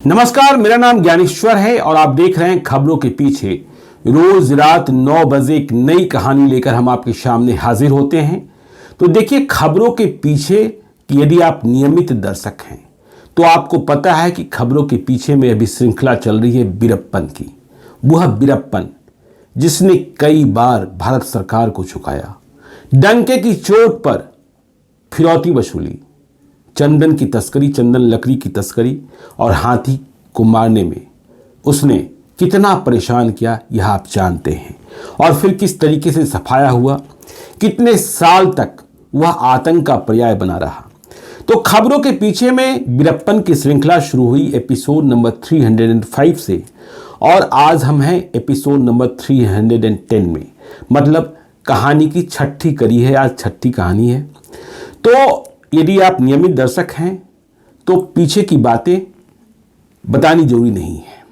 नमस्कार, मेरा नाम ज्ञानेश्वर है और आप देख रहे हैं खबरों के पीछे। रोज रात 9 बजे एक नई कहानी लेकर हम आपके सामने हाजिर होते हैं। तो देखिए, खबरों के पीछे कि यदि आप नियमित दर्शक हैं तो आपको पता है कि खबरों के पीछे में अभी श्रृंखला चल रही है वीरप्पन की। वह वीरप्पन जिसने कई बार भारत सरकार को झुकाया, डंके की चोट पर फिरौती वसूली, चंदन की तस्करी, चंदन लकड़ी की तस्करी और हाथी को मारने में उसने कितना परेशान किया यह आप जानते हैं। और फिर किस तरीके से सफाया हुआ, कितने साल तक वह आतंक का पर्याय बना रहा। तो खबरों के पीछे में वीरप्पन की श्रृंखला शुरू हुई एपिसोड नंबर 305 से और आज हम हैं एपिसोड नंबर 310 में। मतलब कहानी की छठी कड़ी है, आज छठी कहानी है। तो यदि आप नियमित दर्शक हैं तो पीछे की बातें बतानी जरूरी नहीं है,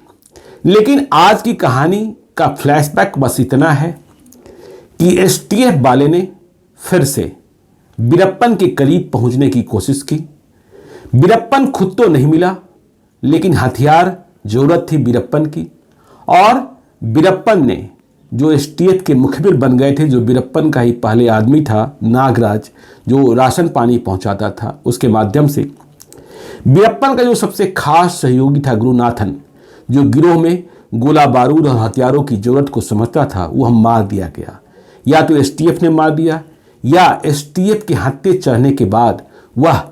लेकिन आज की कहानी का फ्लैशबैक बस इतना है कि एसटीएफ वाले ने फिर से वीरप्पन के करीब पहुंचने की कोशिश की। वीरप्पन खुद तो नहीं मिला, लेकिन हथियार जरूरत थी वीरप्पन की। और वीरप्पन ने जो एसटीएफ के मुखबिर बन गए थे, जो वीरप्पन का ही पहले आदमी था, नागराज, जो राशन पानी पहुंचाता था, उसके माध्यम से वीरप्पन का जो सबसे खास सहयोगी था गुरुनाथन, जो गिरोह में गोला बारूद और हथियारों की जरूरत को समझता था, वह मार दिया गया। या तो एसटीएफ ने मार दिया या एसटीएफ के हत्थे चढ़ने के बाद वह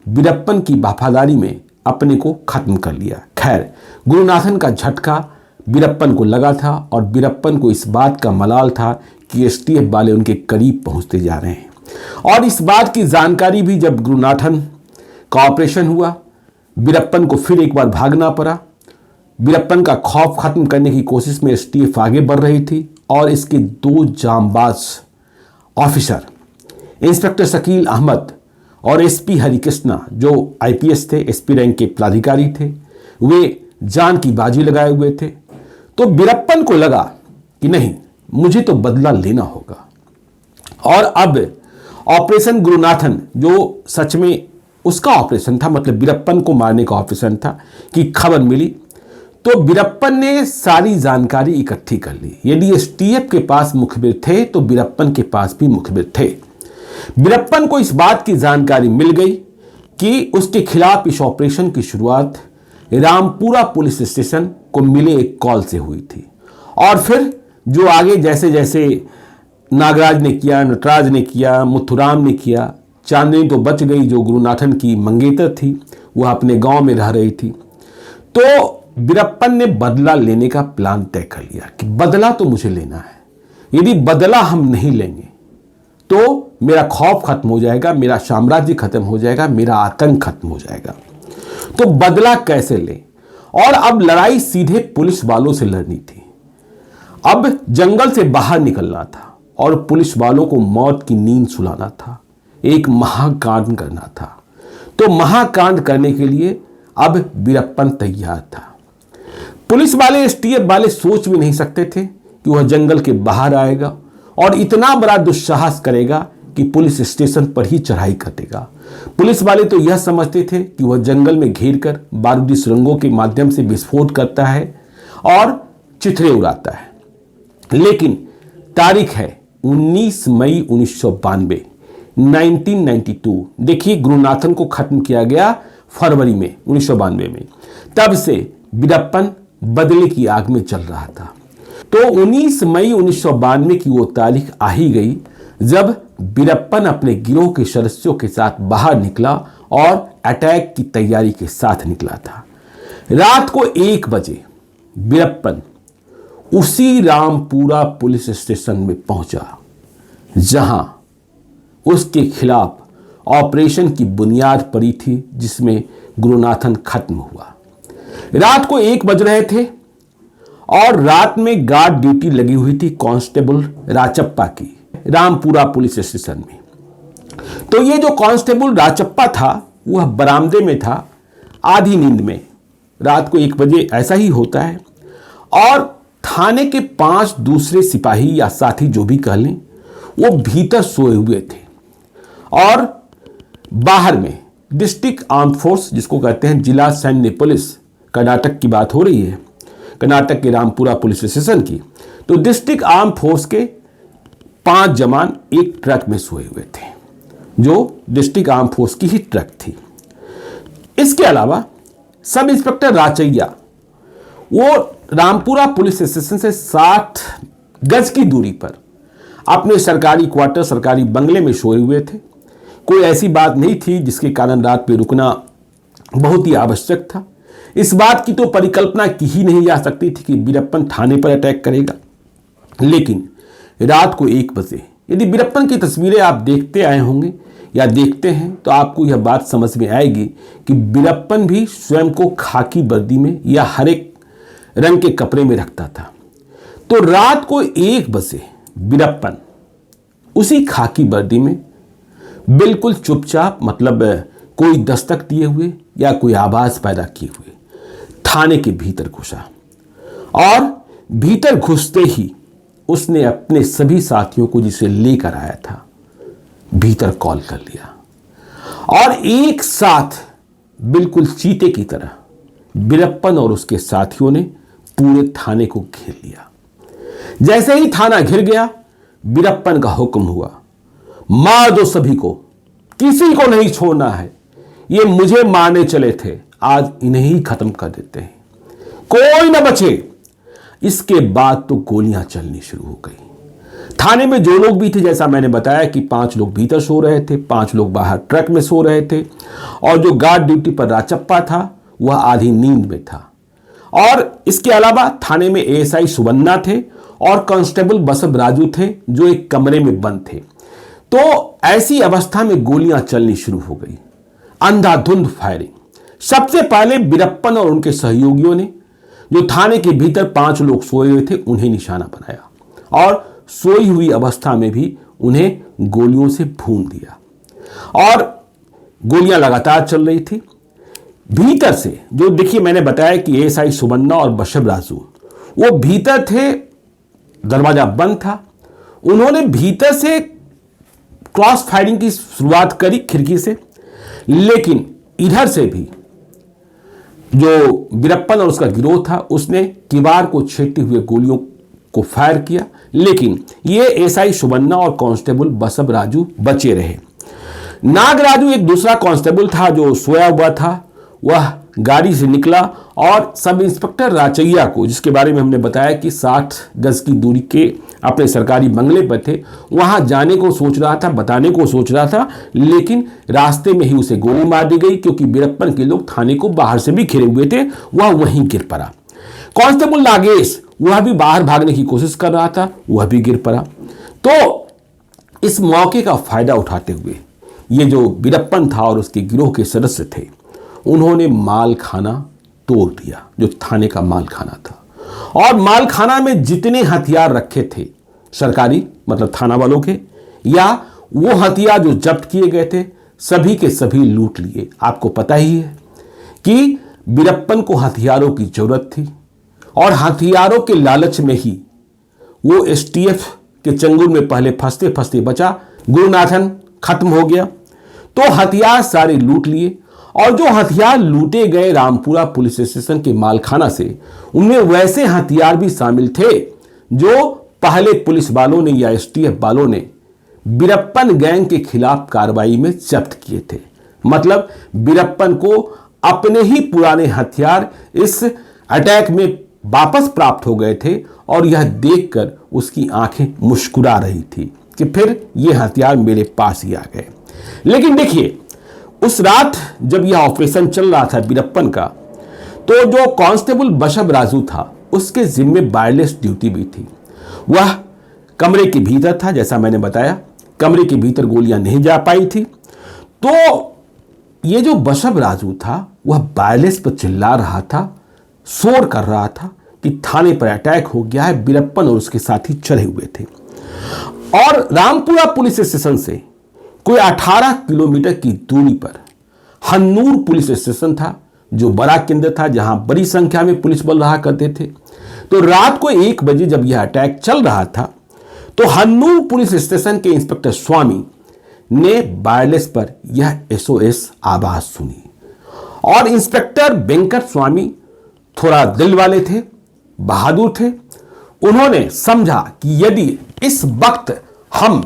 वीरप्पन की वफादारी में अपने को खत्म कर लिया। खैर, गुरुनाथन का झटका वीरप्पन को लगा था और वीरप्पन को इस बात का मलाल था कि एसटीएफ वाले उनके करीब पहुंचते जा रहे हैं। और इस बात की जानकारी भी जब गुरुनाथन का ऑपरेशन हुआ, वीरप्पन को फिर एक बार भागना पड़ा। वीरप्पन का खौफ खत्म करने की कोशिश में एसटीएफ आगे बढ़ रही थी और इसके दो जांबाज ऑफिसर, इंस्पेक्टर शकील अहमद और एसपी हरिकृष्णा, जो आईपीएस थे, एसपी रैंक के पदाधिकारी थे, वे जान की बाजी लगाए हुए थे। तो वीरप्पन को लगा कि नहीं, मुझे तो बदला लेना होगा। और अब ऑपरेशन गुरुनाथन, जो सच में उसका ऑपरेशन था, मतलब वीरप्पन को मारने का ऑपरेशन था, की खबर मिली तो वीरप्पन ने सारी जानकारी इकट्ठी कर ली। यदि एसटीएफ के पास मुखबिर थे तो वीरप्पन के पास भी मुखबिर थे। वीरप्पन को इस बात की जानकारी मिल गई कि उसके खिलाफ इस ऑपरेशन की शुरुआत रामपुरा पुलिस स्टेशन को मिले एक कॉल से हुई थी। और फिर जो आगे जैसे जैसे नागराज ने किया, नटराज ने किया, मुथुराम ने किया, चांदनी तो बच गई, जो गुरुनाथन की मंगेतर थी, वह अपने गांव में रह रही थी। तो वीरप्पन ने बदला लेने का प्लान तय कर लिया कि बदला तो मुझे लेना है। यदि बदला हम नहीं लेंगे तो मेरा खौफ खत्म हो जाएगा, मेरा साम्राज्य खत्म हो जाएगा, मेरा आतंक खत्म हो जाएगा। तो बदला कैसे ले? और अब लड़ाई सीधे पुलिस वालों से लड़नी थी। अब जंगल से बाहर निकलना था और पुलिस वालों को मौत की नींद सुलाना था, एक महाकांड करना था। तो महाकांड करने के लिए अब वीरप्पन तैयार था। पुलिस वाले, एसटीएफ वाले सोच भी नहीं सकते थे कि वह जंगल के बाहर आएगा और इतना बड़ा दुस्साहस करेगा कि पुलिस स्टेशन पर ही चढ़ाई कर देगा। पुलिस वाले तो यह समझते थे कि वह जंगल में घेरकर बारूदी सुरंगों के माध्यम से विस्फोट करता है और चिथड़े उड़ाता है। लेकिन तारीख है 19 मई 1992, 1992। देखिए, गुरुनाथन को खत्म किया गया फरवरी में 1992 में। तब से वीरप्पन बदले की आग में चल रहा था। तो 19 मई 1992 की वो तारीख आ ही गई जब वीरप्पन अपने गिरोह के सदस्यों के साथ बाहर निकला और अटैक की तैयारी के साथ निकला था। रात को 1 बजे वीरप्पन उसी रामपुरा पुलिस स्टेशन में पहुंचा जहां उसके खिलाफ ऑपरेशन की बुनियाद पड़ी थी, जिसमें गुरुनाथन खत्म हुआ। रात को 1 बज रहे थे और रात में गार्ड ड्यूटी लगी हुई थी कांस्टेबल राचप्पा की, रामपुरा पुलिस स्टेशन में। तो ये जो कांस्टेबल राचप्पा था वह बरामदे में था, आधी नींद में। रात को 1 बजे ऐसा ही होता है। और थाने के 5 दूसरे सिपाही या साथी जो भी कह लें, वो भीतर सोए हुए थे। और बाहर में डिस्ट्रिक्ट आर्म फोर्स, जिसको कहते हैं जिला सैन्य पुलिस, कर्नाटक की बात हो रही है, कर्नाटक के रामपुरा पुलिस स्टेशन की। तो डिस्ट्रिक्ट आर्म फोर्स के 5 जवान एक ट्रक में सोए हुए थे, जो डिस्ट्रिक्ट आर्म फोर्स की ही ट्रक थी। इसके अलावा सब इंस्पेक्टर राचैया वो रामपुरा पुलिस स्टेशन से 60 गज की दूरी पर अपने सरकारी क्वार्टर, सरकारी बंगले में सोए हुए थे। कोई ऐसी बात नहीं थी जिसके कारण रात पे रुकना बहुत ही आवश्यक था। इस बात की तो परिकल्पना की ही नहीं जा सकती थी कि वीरप्पन थाने पर अटैक करेगा। लेकिन रात को 1 बजे यदि वीरप्पन की तस्वीरें आप देखते आए होंगे या देखते हैं तो आपको यह बात समझ में आएगी कि वीरप्पन भी स्वयं को खाकी वर्दी में या हर एक रंग के कपड़े में रखता था। तो रात को 1 बजे वीरप्पन उसी खाकी वर्दी में बिल्कुल चुपचाप, मतलब कोई दस्तक दिए हुए या कोई आवाज पैदा किए हुए थाने के भीतर घुसा और भीतर घुसते ही उसने अपने सभी साथियों को जिसे लेकर आया था भीतर कॉल कर लिया और एक साथ बिल्कुल चीते की तरह वीरप्पन और उसके साथियों ने पूरे थाने को घेर लिया। जैसे ही थाना घिर गया, वीरप्पन का हुक्म हुआ, मार दो सभी को, किसी को नहीं छोड़ना है। ये मुझे मारने चले थे, आज इन्हें ही खत्म कर देते हैं, कोई ना बचे। इसके बाद तो गोलियां चलनी शुरू हो गई। थाने में जो लोग भी थे, जैसा मैंने बताया कि 5 लोग भीतर सो रहे थे, 5 लोग बाहर ट्रक में सो रहे थे और जो गार्ड ड्यूटी पर राचप्पा था वह आधी नींद में था। और इसके अलावा थाने में एएसआई सुबन्ना थे और कांस्टेबल बसव राजू थे जो एक कमरे में बंद थे। तो ऐसी अवस्था में गोलियां चलनी शुरू हो गई, अंधाधुंध फायरिंग। सबसे पहले वीरप्पन और उनके सहयोगियों ने जो थाने के भीतर 5 लोग सोए हुए थे उन्हें निशाना बनाया और सोई हुई अवस्था में भी उन्हें गोलियों से भून दिया और गोलियां लगातार चल रही थी। भीतर से जो देखिए मैंने बताया कि एएसआई सुबन्ना और बसव राजू वो भीतर थे, दरवाजा बंद था। उन्होंने भीतर से क्रॉस फायरिंग की शुरुआत करी खिड़की से, लेकिन इधर से भी जो वीरप्पन और उसका गिरोह था उसने किवाड़ को छेड़ते हुए गोलियों को फायर किया, लेकिन ये एएसआई सुबन्ना और कांस्टेबल बसव राजू बचे रहे। नागराजू एक दूसरा कांस्टेबल था जो सोया हुआ था, वह गाड़ी से निकला और सब इंस्पेक्टर राचैया को, जिसके बारे में हमने बताया कि 60 गज की दूरी के अपने सरकारी बंगले पर थे, वहां जाने को सोच रहा था, बताने को सोच रहा था, लेकिन रास्ते में ही उसे गोली मार दी गई क्योंकि वीरप्पन के लोग थाने को बाहर से भी घिरे हुए थे। वह वहीं गिर पड़ा। कांस्टेबल नागेश वह भी बाहर भागने की कोशिश कर रहा था, वह भी गिर पड़ा। तो इस मौके का फायदा उठाते हुए ये जो वीरप्पन था और उसके गिरोह के सदस्य थे उन्होंने माल खाना तोड़ दिया, जो थाने का माल खाना था, और माल खाना में जितने हथियार रखे थे सरकारी, मतलब थाना वालों के, या वो हथियार जो जब्त किए गए थे सभी के सभी लूट लिए। आपको पता ही है कि वीरप्पन को हथियारों की जरूरत थी और हथियारों के लालच में ही वो एसटीएफ के चंगुल में पहले फंसते फंसते बचा, गुरुनाथन खत्म हो गया। तो हथियार सारे लूट लिए और जो हथियार लूटे गए रामपुरा पुलिस स्टेशन के मालखाना से, उनमें वैसे हथियार भी शामिल थे जो पहले पुलिस वालों ने या एसटीएफ वालों ने वीरप्पन गैंग के खिलाफ कार्रवाई में जब्त किए थे। मतलब वीरप्पन को अपने ही पुराने हथियार इस अटैक में वापस प्राप्त हो गए थे और यह देखकर उसकी आंखें मुस्कुरा रही थी कि फिर ये हथियार मेरे पास ही आ गए। लेकिन देखिए, उस रात जब यह ऑपरेशन चल रहा था वीरप्पन का, तो जो कांस्टेबल बसव राजू था उसके जिम्मे वायरलेस ड्यूटी भी थी। वह कमरे के भीतर था, जैसा मैंने बताया, कमरे के भीतर गोलियां नहीं जा पाई थी। तो ये जो बसव राजू था वह वायरलेस पर चिल्ला रहा था, शोर कर रहा था कि थाने पर अटैक हो गया है, वीरप्पन और उसके साथी चढ़े हुए थे। और रामपुरा पुलिस स्टेशन से कोई 18 किलोमीटर की दूरी पर हन्नूर पुलिस स्टेशन था, जो बड़ा केंद्र था जहां बड़ी संख्या में पुलिस बल रहा करते थे। तो रात को 1 बजे जब यह अटैक चल रहा था तो हन्नूर पुलिस स्टेशन के इंस्पेक्टर स्वामी ने वायरलेस पर यह एसओएस आवाज सुनी और इंस्पेक्टर वेंकट स्वामी थोड़ा दिल वाले थे, बहादुर थे। उन्होंने समझा कि यदि इस वक्त हम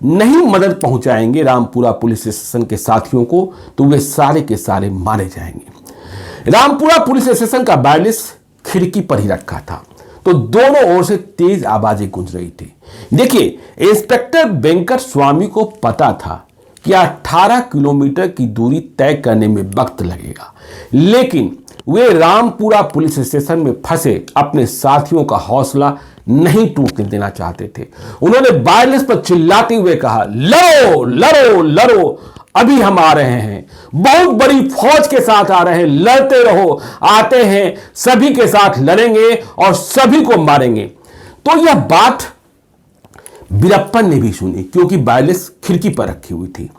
नहीं मदद पहुंचाएंगे रामपुरा पुलिस स्टेशन के साथियों को तो वे सारे के सारे मारे जाएंगे। रामपुरा पुलिस स्टेशन का वायरलेस खिड़की पर ही रखा था, तो दोनों ओर से तेज आवाजें गूंज रही थी। देखिए, इंस्पेक्टर वेंकट स्वामी को पता था कि 18 किलोमीटर की दूरी तय करने में वक्त लगेगा, लेकिन वे रामपुरा पुलिस स्टेशन में फंसे अपने साथियों का हौसला नहीं टूटने देना चाहते थे। उन्होंने वायरलेस पर चिल्लाते हुए कहा, लड़ो लड़ो लड़ो, अभी हम आ रहे हैं, बहुत बड़ी फौज के साथ आ रहे हैं, लड़ते रहो, आते हैं, सभी के साथ लड़ेंगे और सभी को मारेंगे। तो यह बात वीरप्पन ने भी सुनी, क्योंकि वायरलेस खिड़की पर रखी हुई थी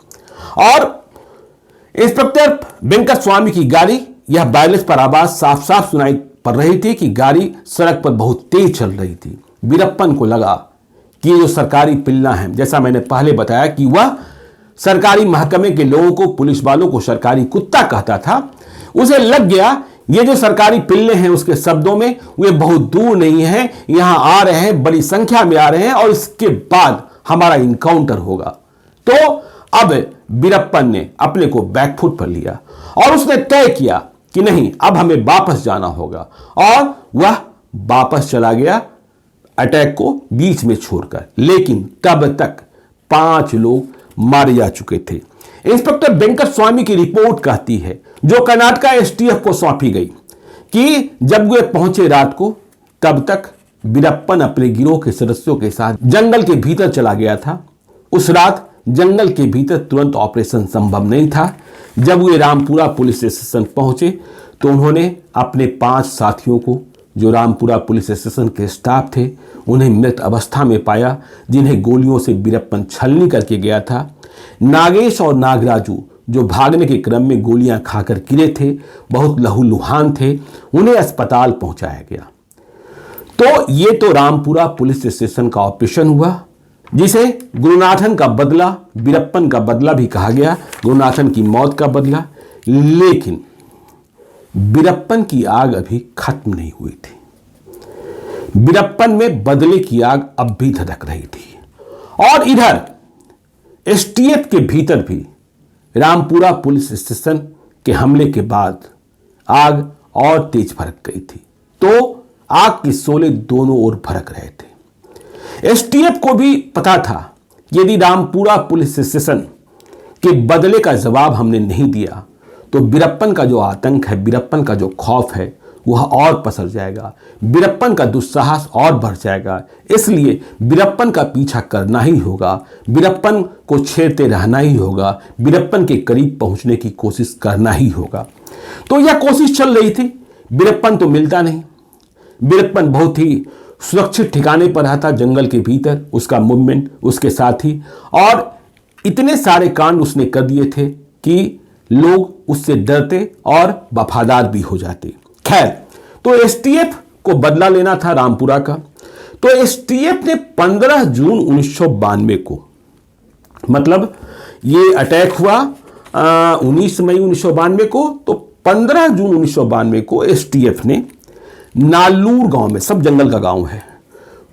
और इंस्पेक्टर वेंकट स्वामी की गाड़ी, यह वायरलेस पर आवाज साफ साफ सुनाई पड़ रही थी कि गाड़ी सड़क पर बहुत तेज चल रही थी। वीरप्पन को लगा कि ये जो सरकारी पिल्ला है, जैसा मैंने पहले बताया कि वह सरकारी महकमे के लोगों को, पुलिस वालों को सरकारी कुत्ता कहता था, उसे लग गया ये जो सरकारी पिल्ले हैं उसके शब्दों में वे बहुत दूर नहीं है, यहां आ रहे हैं, बड़ी संख्या में आ रहे हैं और इसके बाद हमारा इनकाउंटर होगा। तो अब वीरप्पन ने अपने को बैकफुट पर लिया और उसने तय किया कि नहीं, अब हमें वापस जाना होगा और वह वापस चला गया अटैक को बीच में छोड़कर। लेकिन तब तक 5 लोग मारे जा चुके थे। इंस्पेक्टर वेंकट स्वामी की रिपोर्ट कहती है, जो कर्नाटक एसटीएफ को सौंपी गई, कि जब वे पहुंचे रात को, तब तक वीरप्पन अपने गिरोह के सदस्यों के साथ जंगल के भीतर चला गया था। उस रात जंगल के भीतर तुरंत ऑपरेशन संभव नहीं था। जब वे रामपुरा पुलिस स्टेशन पहुंचे तो उन्होंने अपने 5 साथियों को, जो रामपुरा पुलिस स्टेशन के स्टाफ थे, उन्हें मृत अवस्था में पाया, जिन्हें गोलियों से वीरप्पन छलनी करके गया था। नागेश और नागराजू, जो भागने के क्रम में गोलियां खाकर गिरे थे, बहुत लहूलुहान थे, उन्हें अस्पताल पहुंचाया गया। तो ये तो रामपुरा पुलिस स्टेशन का ऑपरेशन हुआ, जिसे गुरुनाथन का बदला, वीरप्पन का बदला भी कहा गया, गुरुनाथन की मौत का बदला। लेकिन वीरप्पन की आग अभी खत्म नहीं हुई थी। वीरप्पन में बदले की आग अब भी धधक रही थी और इधर एसटीएफ के भीतर भी रामपुरा पुलिस स्टेशन के हमले के बाद आग और तेज भड़क गई थी। तो आग के शोले दोनों ओर भड़क रहे थे। एसटीएफ को भी पता था, यदि रामपुरा पुलिस स्टेशन के बदले का जवाब हमने नहीं दिया तो वीरप्पन का जो आतंक है, वीरप्पन का जो खौफ है, वह और पसर जाएगा, वीरप्पन का दुस्साहस और बढ़ जाएगा। इसलिए वीरप्पन का पीछा करना ही होगा, वीरप्पन को छेड़ते रहना ही होगा, वीरप्पन के करीब पहुंचने की कोशिश करना ही होगा। तो यह कोशिश चल रही थी। वीरप्पन तो मिलता नहीं। वीरप्पन बहुत ही सुरक्षित ठिकाने पर रहता जंगल के भीतर, उसका मूवमेंट, उसके साथी, और इतने सारे कांड उसने कर दिए थे कि लोग उससे डरते और वफादार भी हो जाते। खैर, तो एसटीएफ को बदला लेना था रामपुरा का। तो एसटीएफ ने 15 जून 1992 को, मतलब ये अटैक हुआ 19 मई 1992 को, तो 15 जून 1992 को एसटीएफ ने नालूर गांव में, सब जंगल का गांव है,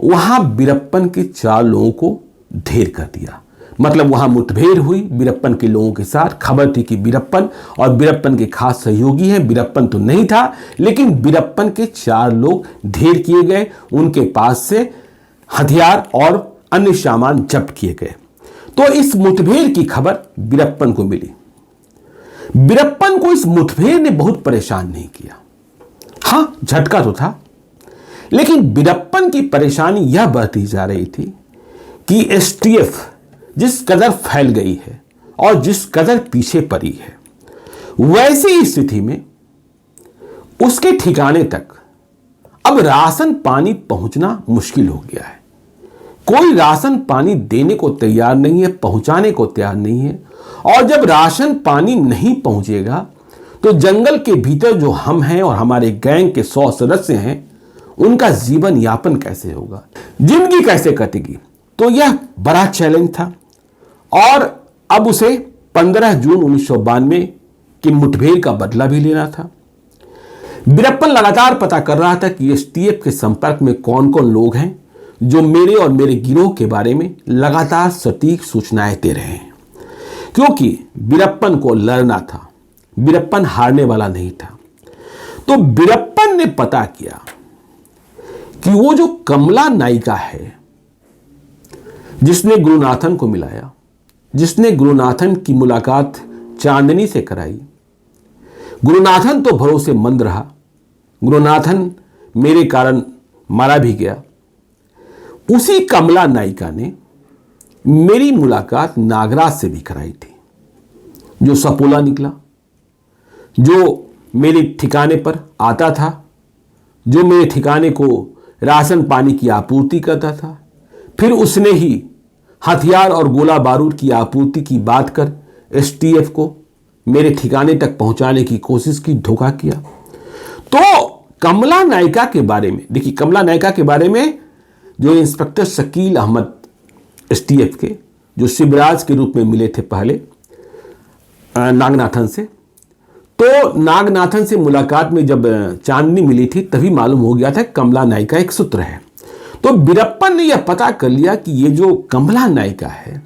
वहां वीरप्पन के 4 लोगों को ढेर कर दिया। मतलब वहां मुठभेड़ हुई वीरप्पन के लोगों के साथ। खबर थी कि वीरप्पन और वीरप्पन के खास सहयोगी हैं, वीरप्पन तो नहीं था, लेकिन वीरप्पन के 4 लोग ढेर किए गए, उनके पास से हथियार और अन्य सामान जब्त किए गए। तो इस मुठभेड़ की खबर वीरप्पन को मिली। वीरप्पन को इस मुठभेड़ ने बहुत परेशान नहीं किया। हां, झटका तो था, लेकिन वीरप्पन की परेशानी यह बढ़ती जा रही थी कि एसटीएफ जिस कदर फैल गई है और जिस कदर पीछे पड़ी है, वैसी स्थिति में उसके ठिकाने तक अब राशन पानी पहुंचना मुश्किल हो गया है। कोई राशन पानी देने को तैयार नहीं है, पहुंचाने को तैयार नहीं है। और जब राशन पानी नहीं पहुंचेगा तो जंगल के भीतर जो हम हैं और हमारे गैंग के 100 सदस्य हैं, उनका जीवन यापन कैसे होगा, जिंदगी कैसे कटेगी। तो यह बड़ा चैलेंज था और अब उसे 15 जून 1992 की मुठभेड़ का बदला भी लेना था। वीरप्पन लगातार पता कर रहा था कि एसटीएफ के संपर्क में कौन कौन लोग हैं जो मेरे और मेरे गिरोह के बारे में लगातार सटीक सूचनाएं दे रहे हैं, क्योंकि वीरप्पन को लड़ना था, वीरप्पन हारने वाला नहीं था। तो वीरप्पन ने पता किया कि वो जो कमला नायिका है जिसने गुरुनाथन को मिलाया, जिसने गुरुनाथन की मुलाकात चांदनी से कराई, गुरुनाथन तो भरोसेमंद रहा, गुरुनाथन मेरे कारण मारा भी गया, उसी कमला नायिका ने मेरी मुलाकात नागराज से भी कराई थी, जो सपोला निकला, जो मेरे ठिकाने पर आता था, जो मेरे ठिकाने को राशन पानी की आपूर्ति करता था। फिर उसने ही हथियार और गोला बारूद की आपूर्ति की बात कर एसटीएफ को मेरे ठिकाने तक पहुंचाने की कोशिश की, धोखा किया। तो कमला नायिका के बारे में देखिए, कमला नायिका के बारे में जो इंस्पेक्टर शकील अहमद एसटीएफ के, जो शिवराज के रूप में मिले थे पहले नागनाथन से, तो नागनाथन से मुलाकात में जब चांदनी मिली थी तभी मालूम हो गया था कमला नायिका एक सूत्र है। तो वीरप्पन ने यह पता कर लिया कि ये जो कमला नायिका है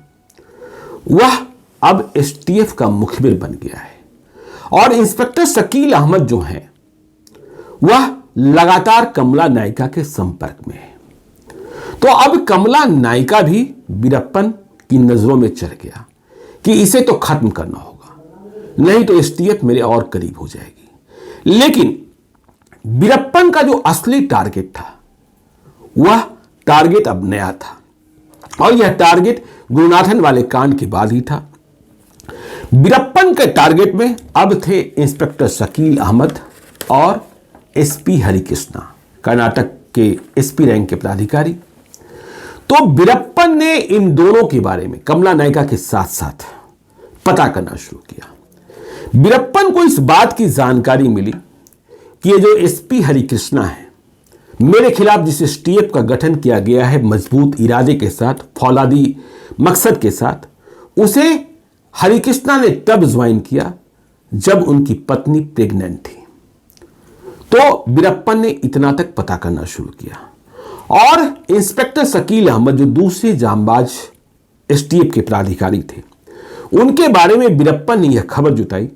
वह अब एसटीएफ का मुखबिर बन गया है और इंस्पेक्टर शकील अहमद जो हैं वह लगातार कमला नायिका के संपर्क में है। तो अब कमला नायिका भी वीरप्पन की नजरों में चढ़ गया कि इसे तो खत्म करना होगा, नहीं तो एसटीएफ मेरे और करीब हो जाएगी। लेकिन वीरप्पन का जो असली टारगेट था वह टारगेट अब नया था और यह टारगेट गुरुनाथन वाले कांड के बाद ही था। वीरप्पन के टारगेट में अब थे इंस्पेक्टर शकील अहमद और एसपी हरिकृष्णा, कर्नाटक के एसपी रैंक के पदाधिकारी। तो वीरप्पन ने इन दोनों के बारे में कमला नायिका के साथ साथ पता करना शुरू किया। वीरप्पन को इस बात की जानकारी मिली कि ये जो एसपी हरिकृष्णा है, मेरे खिलाफ जिस एसटीएफ का गठन किया गया है मजबूत इरादे के साथ, फौलादी मकसद के साथ, उसे हरिकृष्णा ने तब ज्वाइन किया जब उनकी पत्नी प्रेग्नेंट थी। तो वीरप्पन ने इतना तक पता करना शुरू किया और इंस्पेक्टर शकील अहमद जो दूसरे जांबाज एसटीएफ के पदाधिकारी थे, उनके बारे में वीरप्पन ने यह खबर जुटाई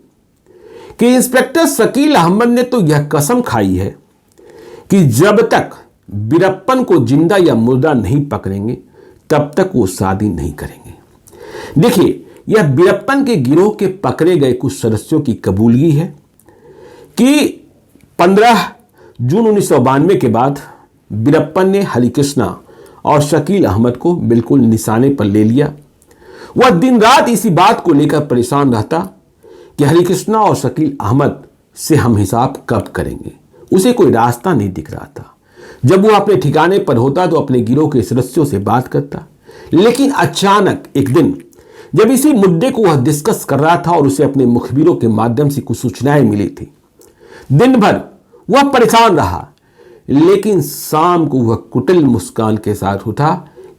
कि इंस्पेक्टर शकील अहमद ने तो यह कसम खाई है कि जब तक वीरप्पन को जिंदा या मुर्दा नहीं पकड़ेंगे तब तक वो शादी नहीं करेंगे। देखिए, यह वीरप्पन के गिरोह के पकड़े गए कुछ सदस्यों की कबूलगी है कि 15 जून 1992 के बाद वीरप्पन ने हरिकृष्णा और शकील अहमद को बिल्कुल निशाने पर ले लिया। वह दिन रात इसी बात को लेकर परेशान रहता कि हरिकृष्णा और शकील अहमद से हम हिसाब कब करेंगे। उसे कोई रास्ता नहीं दिख रहा था। जब वह अपने ठिकाने पर होता तो अपने गिरोह के सदस्यों से बात करता, लेकिन अचानक एक दिन जब इसी मुद्दे को वह डिस्कस कर रहा था और उसे अपने मुखबिरों के माध्यम से कुछ सूचनाएं मिली थी, दिन भर वह परेशान रहा, लेकिन शाम को वह कुटिल मुस्कान के साथ उठा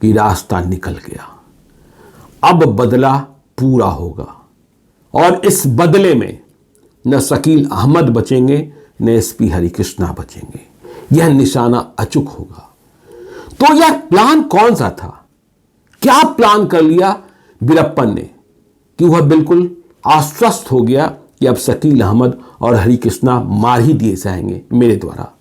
कि रास्ता निकल गया, अब बदला पूरा होगा और इस बदले में न शकील अहमद बचेंगे न एसपी हरिकृष्णा बचेंगे, यह निशाना अचूक होगा। तो यह प्लान कौन सा था? क्या प्लान कर लिया वीरप्पन ने कि वह बिल्कुल आश्वस्त हो गया कि अब शकील अहमद और हरिकृष्णा मार ही दिए जाएंगे मेरे द्वारा।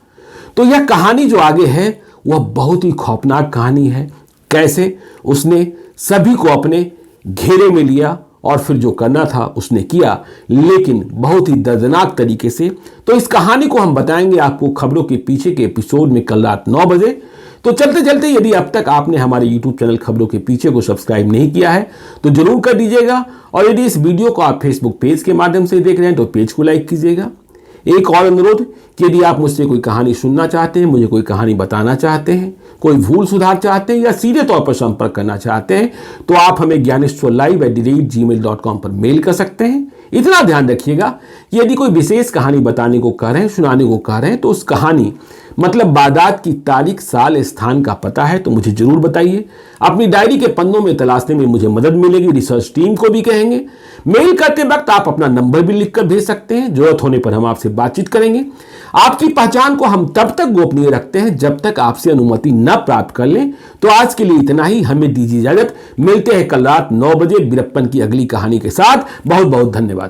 तो यह कहानी जो आगे है वह बहुत ही खौफनाक कहानी है। कैसे उसने सभी को अपने घेरे में लिया और फिर जो करना था उसने किया, लेकिन बहुत ही दर्दनाक तरीके से। तो इस कहानी को हम बताएंगे आपको खबरों के पीछे के एपिसोड में कल रात 9 बजे। तो चलते चलते यदि अब तक आपने हमारे YouTube चैनल खबरों के पीछे को सब्सक्राइब नहीं किया है तो जरूर कर दीजिएगा, और यदि इस वीडियो को आप फेसबुक पेज के माध्यम से देख रहे हैं तो पेज को लाइक कीजिएगा। एक और अनुरोध कि यदि आप मुझसे कोई कहानी सुनना चाहते हैं, मुझे कोई कहानी बताना चाहते हैं, कोई भूल सुधार चाहते हैं या सीधे तौर पर संपर्क करना चाहते हैं तो आप हमें gyaneswarlive@gmail.com पर मेल कर सकते हैं। इतना ध्यान रखिएगा कि यदि कोई विशेष कहानी बताने को कह रहे हैं, सुनाने को कह रहे हैं, तो उस कहानी मतलब वारदात की तारीख, साल, स्थान का पता है तो मुझे जरूर बताइए। अपनी डायरी के पन्नों में तलाशने में मुझे मदद मिलेगी, रिसर्च टीम को भी कहेंगे। मेल करते वक्त आप अपना नंबर भी लिखकर भेज सकते हैं, जरूरत होने पर हम आपसे बातचीत करेंगे। आपकी पहचान को हम तब तक गोपनीय रखते हैं जब तक आपसे अनुमति न प्राप्त कर लें। तो आज के लिए इतना ही, हमें दीजिए इजाजत। मिलते हैं कल रात 9 बजे वीरप्पन की अगली कहानी के साथ। बहुत बहुत धन्यवाद।